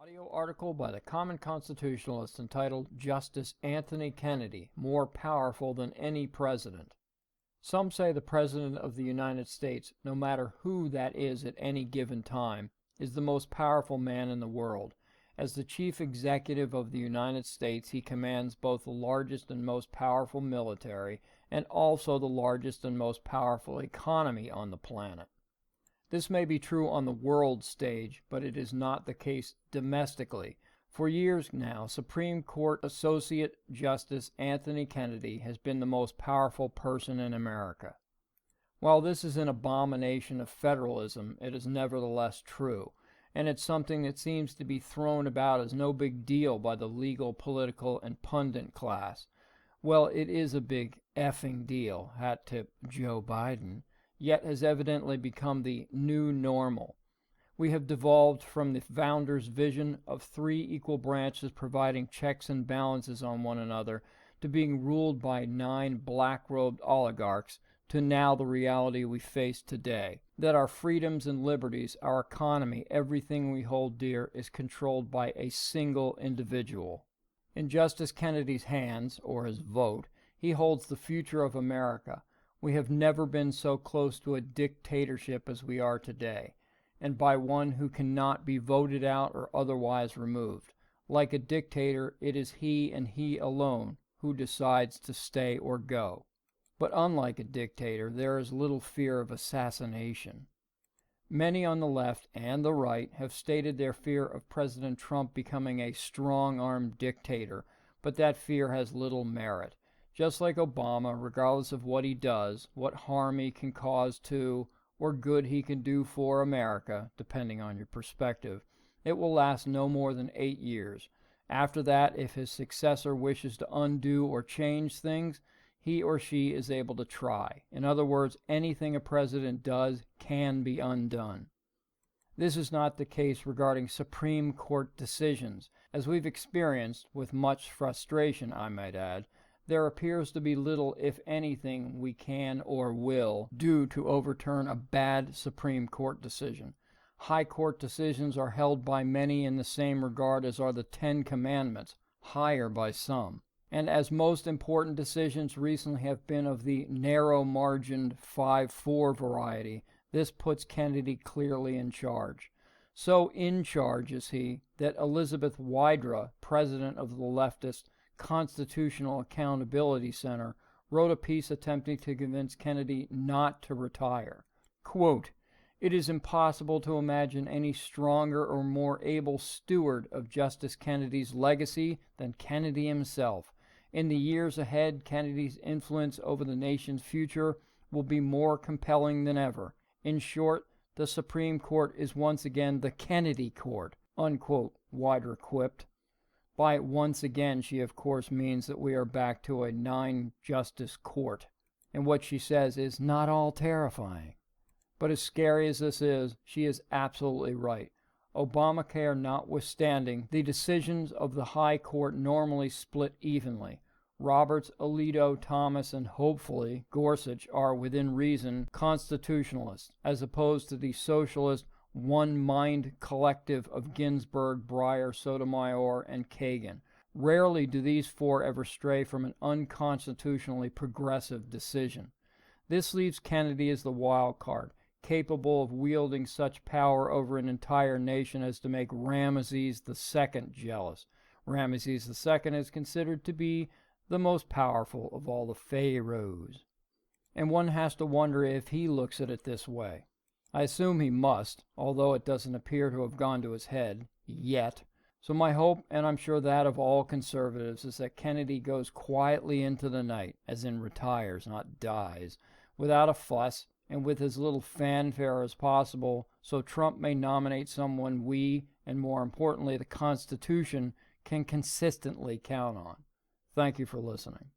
Audio article by the Common Constitutionalist entitled Justice Anthony Kennedy, More Powerful Than Any President. Some say the President of the United States, no matter who that is at any given time, is the most powerful man in the world. As the chief executive of the United States, he commands both the largest and most powerful military and also the largest and most powerful economy on the planet. This may be true on the world stage, but it is not the case domestically. For years now, Supreme Court Associate Justice Anthony Kennedy has been the most powerful person in America. While this is an abomination of federalism, it is nevertheless true, and it's something that seems to be thrown about as no big deal by the legal, political, and pundit class. Well, it is a big effing deal, hat tip Joe Biden, yet has evidently become the new normal. We have devolved from the founder's vision of three equal branches providing checks and balances on one another to being ruled by 9 black-robed oligarchs to now the reality we face today, that our freedoms and liberties, our economy, everything we hold dear is controlled by a single individual. In Justice Kennedy's hands, or his vote, he holds the future of America. We have never been so close to a dictatorship as we are today, and by one who cannot be voted out or otherwise removed. Like a dictator, it is he and he alone who decides to stay or go. But unlike a dictator, there is little fear of assassination. Many on the left and the right have stated their fear of President Trump becoming a strong-armed dictator, but that fear has little merit. Just like Obama, regardless of what he does, what harm he can cause to, or good he can do for America, depending on your perspective, it will last no more than 8 years. After that, if his successor wishes to undo or change things, he or she is able to try. In other words, anything a president does can be undone. This is not the case regarding Supreme Court decisions. As we've experienced, with much frustration, I might add, there appears to be little, if anything, we can or will do to overturn a bad Supreme Court decision. High court decisions are held by many in the same regard as are the 10 Commandments, higher by some. And as most important decisions recently have been of the narrow-margined 5-4 variety, this puts Kennedy clearly in charge. So in charge is he that Elizabeth Wydra, president of the leftist Constitutional Accountability Center, wrote a piece attempting to convince Kennedy not to retire. Quote, "It is impossible to imagine any stronger or more able steward of Justice Kennedy's legacy than Kennedy himself. In the years ahead, Kennedy's influence over the nation's future will be more compelling than ever. In short, the Supreme Court is once again the Kennedy Court," unquote, Wydra quipped. By once again, she of course means that we are back to a 9-justice court. And what she says is not all terrifying. But as scary as this is, she is absolutely right. Obamacare notwithstanding, the decisions of the High Court normally split evenly. Roberts, Alito, Thomas, and hopefully Gorsuch are, within reason, constitutionalists, as opposed to the socialist one-mind collective of Ginsburg, Breyer, Sotomayor, and Kagan. Rarely do these 4 ever stray from an unconstitutionally progressive decision. This leaves Kennedy as the wild card, capable of wielding such power over an entire nation as to make Ramesses II jealous. Ramesses II is considered to be the most powerful of all the pharaohs. And one has to wonder if he looks at it this way. I assume he must, although it doesn't appear to have gone to his head, yet. So my hope, and I'm sure that of all conservatives, is that Kennedy goes quietly into the night, as in retires, not dies, without a fuss, and with as little fanfare as possible, so Trump may nominate someone we, and more importantly the Constitution, can consistently count on. Thank you for listening.